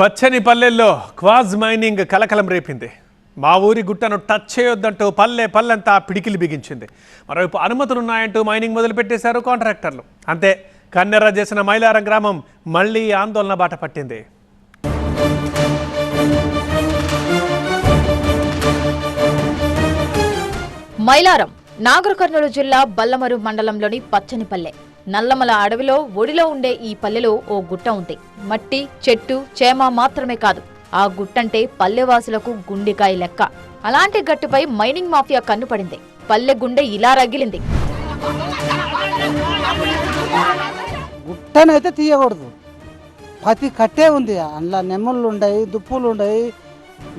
పచ్చని పల్లెల్లో quartz mining కలకలం రేపింది. మా ఊరి గుట్టను టచ్ చేయొద్దంటూ పల్లెంతా పిడికిలి బిగించింది. మరోవైపు అనుమతులున్నాయంటూ మైనింగ్ మొదలుపెట్టేశారు కాంట్రాక్టర్లు. అంతే, కన్నెర్ర చేసిన మైలారం గ్రామం మళ్లీ ఆందోళన బాట పట్టింది. మైలారం నాగర్ కర్నూలు జిల్లా బల్లమరు మండలంలోని పచ్చనిపల్లె. నల్లమల అడవిలో ఒడిలో ఉండే ఈ పల్లెలో ఓ గుట్ట ఉంది. మట్టి, చెట్టు, చేమ మాత్రమే కాదు, ఆ గుట్టంటే పల్లెవాసులకు గుండెకాయ లెక్క. అలాంటి గట్టుపై మైనింగ్ మాఫియా కన్నుపడింది. పల్లె గుండె ఇలా రగిలింది. గుట్టనైతే తీయకూడదు, ప్రతి కట్టే ఉంది. అందులో నెమ్మళ్ళు ఉన్నాయి, దుప్పులు ఉన్నాయి,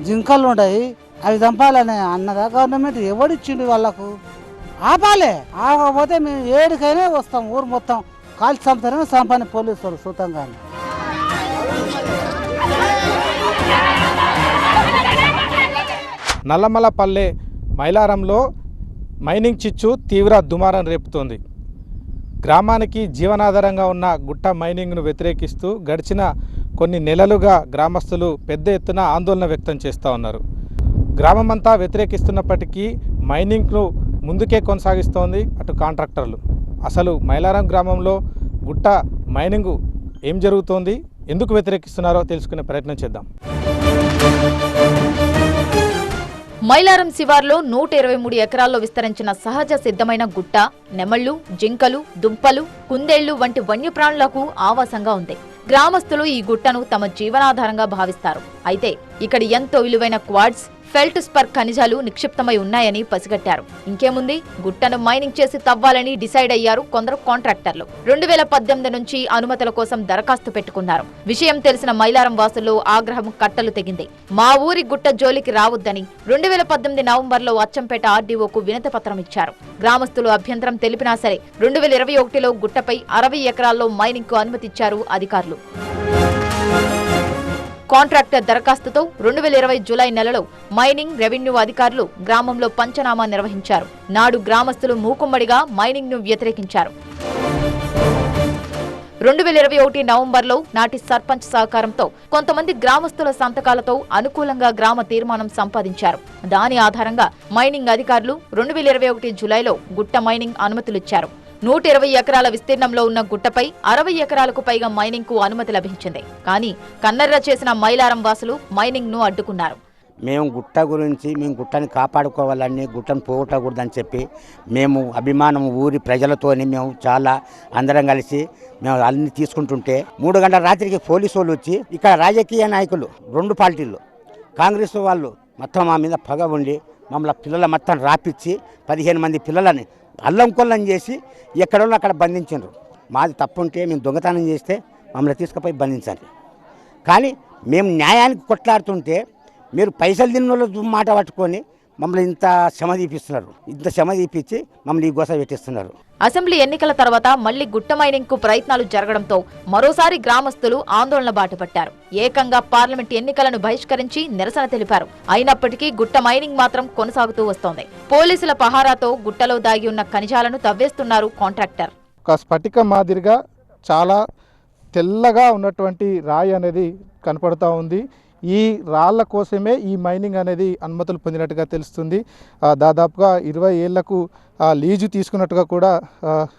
జింకలు ఉన్నాయి. అవి చంపాలనే అన్నదా గవర్నమెంట్? ఎవడిచ్చిండు వాళ్ళకు? ఆపాలే. ఆగకపోతే మేము ఏడికైనా వస్తాం. ఊరు మొత్తం కాల్చి చంపుతారని చంపని పోలీసులు సూతంగా. నల్లమల పల్లె మైలారంలో మైనింగ్ చిచ్చు తీవ్ర దుమారం రేపుతోంది. గ్రామానికి జీవనాధారంగా ఉన్న గుట్ట మైనింగ్ను వ్యతిరేకిస్తూ గడిచిన కొన్ని నెలలుగా గ్రామస్తులు పెద్ద ఎత్తున ఆందోళన వ్యక్తం చేస్తూ ఉన్నారు. గ్రామమంతా వ్యతిరేకిస్తున్నప్పటికీ మైనింగ్ను ముందుకే కొనసాగిస్తోంది అటు కాంట్రాక్టర్లు. అసలు మైలారం గ్రామంలో గుట్ట మైనింగ్ ఏం జరుగుతోంది, ఎందుకు వ్యతిరేకిస్తున్నారో తెలుసుకునే ప్రయత్నం చేద్దాం. మైలారం శివార్లో 123 ఎకరాల్లో విస్తరించిన సహజ సిద్ధమైన గుట్ట నెమళ్లు, జింకలు, దుంపలు, కుందేళ్లు వంటి వన్యప్రాణులకు ఆవాసంగా ఉంది. గ్రామస్తులు ఈ గుట్టను తమ జీవనాధారంగా భావిస్తారు. అయితే ఇక్కడ ఎంతో విలువైన క్వార్ట్జ్, ఫెల్ట్ స్పర్ ఖనిజాలు నిక్షిప్తమై ఉన్నాయని పసిగట్టారు. ఇంకేముంది, గుట్టను మైనింగ్ చేసి తవ్వాలని డిసైడ్ అయ్యారు కొందరు కాంట్రాక్టర్లు. 2018 నుంచి అనుమతుల కోసం దరఖాస్తు పెట్టుకున్నారు. విషయం తెలిసిన మైలారం వాసుల్లో ఆగ్రహం కట్టలు తెగింది. మా ఊరి గుట్ట జోలికి రావద్దని 2018 నవంబర్లో అచ్చంపేట ఆర్డీఓకు వినతి పత్రం ఇచ్చారు. గ్రామస్తులు అభ్యంతరం తెలిపినా సరే 2021లో గుట్టపై 60 ఎకరాల్లో మైనింగ్ కు అనుమతిచ్చారు అధికారులు. కాంట్రాక్టర్ దరఖాస్తుతో 2020 జూలై నెలలో మైనింగ్, రెవెన్యూ అధికారులు గ్రామంలో పంచనామా నిర్వహించారు. నాడు గ్రామస్తులు మూకుమ్మడిగా మైనింగ్ ను వ్యతిరేకించారు. 2021 నవంబర్లో నాటి సర్పంచ్ సహకారంతో కొంతమంది గ్రామస్తుల సంతకాలతో అనుకూలంగా గ్రామ తీర్మానం సంపాదించారు. దాని ఆధారంగా మైనింగ్ అధికారులు 2021 జూలైలో గుట్ట మైనింగ్ అనుమతులిచ్చారు. 120 ఎకరాల విస్తీర్ణంలో ఉన్న గుట్టపై 60 ఎకరాలకు పైగా మైనింగ్ కు అనుమతి లభించింది. కానీ కన్నెర్ర చేసిన మైలారం వాసులు మైనింగ్ ను అడ్డుకున్నారు. మేము గుట్ట గురించి గుట్టని కాపాడుకోవాలని, గుట్టను పోగొట్టకూడదని చెప్పి మేము అభిమానం ఊరి ప్రజలతోని మేము చాలా అందరం కలిసి మేము అన్ని తీసుకుంటుంటే 3 గంటల రాత్రికి పోలీసు వాళ్ళు వచ్చి ఇక్కడ రాజకీయ నాయకులు 2 పార్టీలు కాంగ్రెస్ వాళ్ళు మొత్తం మా మీద పగ ఉండి మమ్మల్ని పిల్లల మొత్తం రాపిచ్చి 15 మంది పిల్లలని అల్లం కొల్లం చేసి ఎక్కడో అక్కడ బంధించారు. మాది తప్పుంటే మేము దొంగతనం చేస్తే మమ్మల్ని తీసుకుపోయి బంధించాలి. కానీ మేము న్యాయానికి కొట్లాడుతుంటే మీరు పైసలు తిన్న మాట పట్టుకొని మమ్మల్ని ఇంత శ్రమ తీపిస్తున్నారు. ఇంత శ్రమ తీపిచ్చి మమ్మల్ని ఈ గోస పెట్టిస్తున్నారు. అసెంబ్లీ ఎన్నికల తర్వాత మళ్లీ గుట్ట మైనింగ్ కు ప్రయత్నాలు జరగడంతో మరోసారి గ్రామస్తులు ఆందోళన బాటపట్టారు. ఏకంగా పార్లమెంట్ ఎన్నికలను బహిష్కరించి నిరసన తెలిపారు. అయినప్పటికీ గుట్ట మైనింగ్ మాత్రం కొనసాగుతూ వస్తోంది. పోలీసుల పహారాతో గుట్టలో దాగి ఉన్న ఖనిజాలను తవ్వేస్తున్నారు కాంట్రాక్టర్. ఒక స్ఫటిక మాదిరిగా చాలా తెల్లగా ఉన్నటువంటి రాయి అనేది కనపడుతూ ఉంది. ఈ రాళ్ల కోసమే ఈ మైనింగ్ అనేది అనుమతులు పొందినట్టుగా తెలుస్తుంది. దాదాపుగా 20 ఏళ్లకు లీజు తీసుకున్నట్టుగా కూడా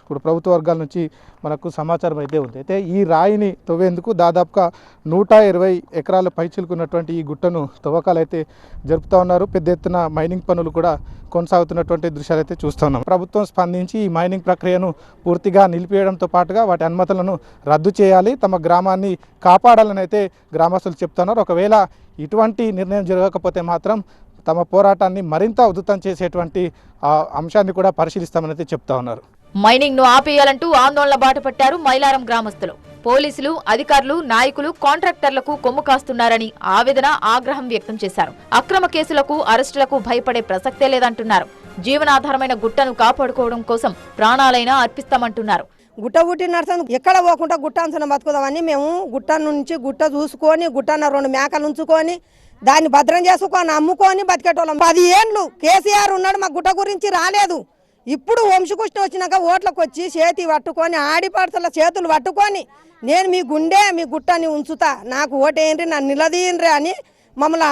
ఇప్పుడు ప్రభుత్వ వర్గాల నుంచి మనకు సమాచారం అయితే ఉంది. అయితే ఈ రాయిని తవ్వేందుకు దాదాపుగా 120 ఎకరాల పైచిలుకున్నటువంటి ఈ గుట్టను తవ్వకాలు అయితే జరుపుతూ ఉన్నారు. పెద్ద ఎత్తున మైనింగ్ పనులు కూడా కొనసాగుతున్నటువంటి దృశ్యాలు అయితే చూస్తూ ఉన్నాం. ప్రభుత్వం స్పందించి ఈ మైనింగ్ ప్రక్రియను పూర్తిగా నిలిపివేయడంతో పాటుగా వాటి అనుమతులను రద్దు చేయాలి, తమ గ్రామాన్ని కాపాడాలని అయితే గ్రామస్తులు చెప్తున్నారు. ఒకవేళ ఇటువంటి నిర్ణయం జరగకపోతే మాత్రం తమ పోరాటాన్ని మరింత ఉధృతం చేసేటువంటి అంశాన్ని కూడా పరిశీలిస్తామని అయితే చెప్తా ఉన్నారు. మైనింగ్ ను ఆపేయాలంటూ ఆందోళన బాటపట్టారు మైలారం గ్రామస్తులు. పోలీసులు, అధికారులు, నాయకులు కాంట్రాక్టర్లకు కొమ్ము కాస్తున్నారని ఆవేదన, ఆగ్రహం వ్యక్తం చేశారు. అక్రమ కేసులకు, అరెస్టులకు భయపడే ప్రసక్తే లేదంటున్నారు. జీవనాధారమైన గుట్టను కాపాడుకోవడం కోసం ప్రాణాలైనా అర్పిస్తామంటున్నారు. గుట్ట గుట్టి నడుస్తాను, ఎక్కడ పోకుండా గుట్ట అంచనా బతుకుదామని మేము గుట్ట నుంచి గుట్ట చూసుకొని గుట్టన్న 2 మేకలు ఉంచుకొని దాన్ని భద్రం చేసుకొని అమ్ముకొని బతికేటోళ్ళం. 10 ఏళ్ళు కేసీఆర్ ఉన్నాడు, మా గుట్ట గురించి రాలేదు. ఇప్పుడు వంశకృష్ణ వచ్చినాక ఓట్లకు వచ్చి చేతి పట్టుకొని ఆడిపాడుతుల చేతులు పట్టుకొని నేను మీ గుండె మీ గుట్టని ఉంచుతా, నాకు ఓటేయండి, నన్ను నిలదీయండి అని మమ్మల్ని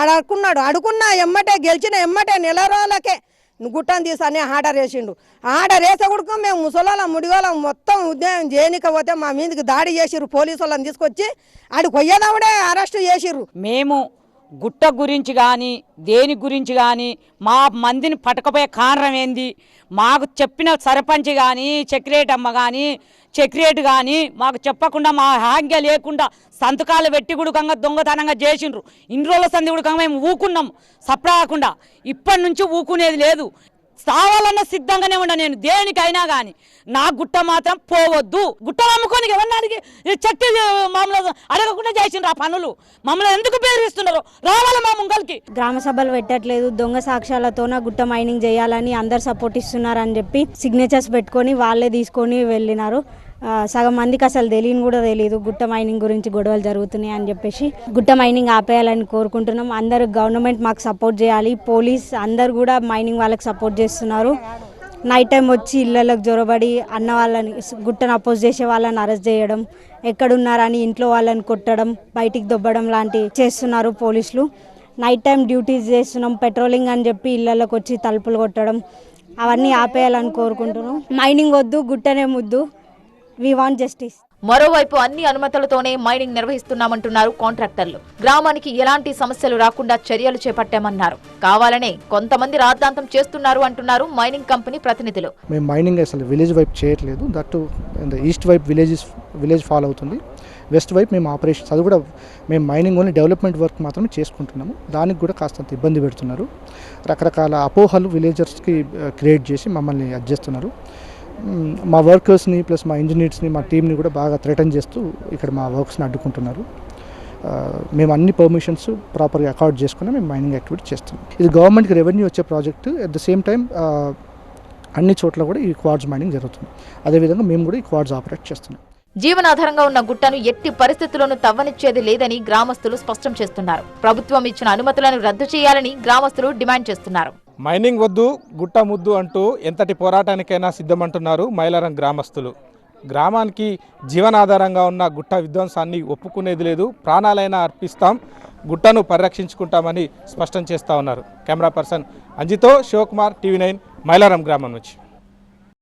అడుకున్నా ఎమ్మటే గెలిచిన ఎమ్మటే నెల రోజులకే గుట్టని తీసని ఆర్డర్ వేసిండు. ఆర్డర్ వేసే కూడా మేము ముసలోళ్ళం ముడిగోళం మొత్తం ఉద్యోగం చేయనికపోతే మా మీదకి దాడి చేసిర్రు. పోలీసు వాళ్ళని తీసుకొచ్చి ఆడికి పోయేదావిడే అరెస్ట్ చేసిర్రు. మేము గుట్ట గురించి కానీ దేని గురించి కానీ మా మందిని పట్టకపోయే కారణం ఏంది, మాకు చెప్పిన సర్పంచ్ కానీ సెక్రటరీ అమ్మ కానీ సెక్రటరీ కానీ మాకు చెప్పకుండా మా ఆజ్ఞ లేకుండా సంతకాలు పెట్టి గుడుకంగా దొంగతనంగా చేసిండ్రు. ఇన్ని రోజుల సంది గుడుకంగా మేము ఊకున్నాం సప్రాకుండా. ఇప్పటి నుంచి ఊకునేది లేదు, సావాలన్న సిద్ధంగానే ఉండ నేను దేనికైనా కానీ. నా గుట్ట మాత్రం పోవద్దు. గుట్ట నమ్ముకొని ఎవరిని అడిగి చెట్టి మమ్మల్ని అడగకుండా చేసిండ్రు ఆ పనులు. మమ్మల్ని ఎందుకు బెదిరిస్తున్నారు? రావాలి మా ముంగల్కి. గ్రామ సభలు పెట్టట్లేదు, దొంగ సాక్ష్యాలతోన గుట్ట మైనింగ్ చేయాలని అందరు సపోర్ట్ ఇస్తున్నారని చెప్పి సిగ్నేచర్స్ పెట్టుకొని వాళ్ళే తీసుకొని వెళ్ళినారు. సగం మందికి అసలు తెలియని కూడా తెలియదు గుట్ట మైనింగ్ గురించి గొడవలు జరుగుతున్నాయి అని చెప్పేసి. గుట్ట మైనింగ్ ఆపేయాలని కోరుకుంటున్నాం. అందరూ గవర్నమెంట్ మాకు సపోర్ట్ చేయాలి, పోలీస్ అందరు కూడా మైనింగ్ వాళ్ళకి సపోర్ట్ చేస్తున్నారు. నైట్ టైం వచ్చి ఇళ్ళకి జొరబడి అన్న వాళ్ళని గుట్టను అపోజ్ చేసే వాళ్ళని అరెస్ట్ చేయడం, ఎక్కడున్నారని ఇంట్లో వాళ్ళని కొట్టడం, బయటికి దొబ్బడం లాంటివి చేస్తున్నారు పోలీసులు. నైట్ టైం డ్యూటీస్ చేస్తున్నాం, పెట్రోలింగ్ అని చెప్పి ఇళ్ళకి వచ్చి తలుపులు కొట్టడం, అవన్నీ ఆపేయాలని కోరుకుంటున్నాం. మైనింగ్ వద్దు, గుట్టనే ముద్దు. We want justice. మరోవైపు అన్ని అనుమతులతోనే మైనింగ్ నిర్వహిస్తున్నామంటున్నారు కాంట్రాక్టర్లు. గ్రామానికి ఎలాంటి సమస్యలు రాకుండా చర్యలు చేపట్టామన్నారు. కావాలనే కొంతమంది రాద్ధాంతం చేస్తున్నారు అంటున్నారు మైనింగ్ కంపెనీ ప్రతినిధులు. మేము మైనింగ్ అసలు విలేజ్ వైపు చేయట్లేదు, దట్టు ఈస్ట్ వైపు విలేజ్ ఫాలో అవుతుంది, వెస్ట్ వైపు మేము ఆపరేషన్స్, అది కూడా మేము మైనింగ్ ఓన్లీ డెవలప్మెంట్ వర్క్ మాత్రమే చేసుకుంటున్నాము. దానికి కూడా కాస్తంత ఇబ్బంది పెడుతున్నారు. రకరకాల అపోహలు విలేజర్స్కి క్రియేట్ చేసి మమ్మల్ని అడ్జేస్తున్నారు. మా వర్కర్స్ని ప్లస్ మా ఇంజనీర్స్ని మా టీంని కూడా బాగా థ్రెటన్ చేస్తూ ఇక్కడ మా వర్క్స్ని అడ్డుకుంటున్నారు. మేము అన్ని పర్మిషన్స్ ప్రాపర్గా అకార్డ్ చేసుకుని మేము మైనింగ్ యాక్టివిటీ చేస్తున్నాం. ఇది గవర్నమెంట్కి రెవెన్యూ వచ్చే project. At the same time అన్ని చోట్ల కూడా ఈ క్వార్ట్జ్ మైనింగ్ జరుగుతుంది. అదేవిధంగా మేము కూడా ఈ క్వార్ట్జ్ ఆపరేట్ చేస్తున్నాం. జీవనాధారంగా ఉన్న గుట్టను ఎట్టి పరిస్థితుల్లోనూ తవ్వనిచ్చేది లేదని గ్రామస్తులు స్పష్టం చేస్తున్నారు. ప్రభుత్వం ఇచ్చిన అనుమతులను రద్దు చేయాలని గ్రామస్తులు డిమాండ్ చేస్తున్నారు. మైనింగ్ వద్దు, గుట్ట ముద్దు అంటూ ఎంతటి పోరాటానికైనా సిద్ధమంటున్నారు మైలారం గ్రామస్తులు. గ్రామానికి జీవనాధారంగా ఉన్న గుట్ట విధ్వంసాన్ని ఒప్పుకునేది లేదు, ప్రాణాలైనా అర్పిస్తాం, గుట్టను పరిరక్షించుకుంటామని స్పష్టం చేస్తూ ఉన్నారు. కెమెరా పర్సన్ అంజితో శివకుమార్, టీవీ9 మైలారం గ్రామం నుంచి.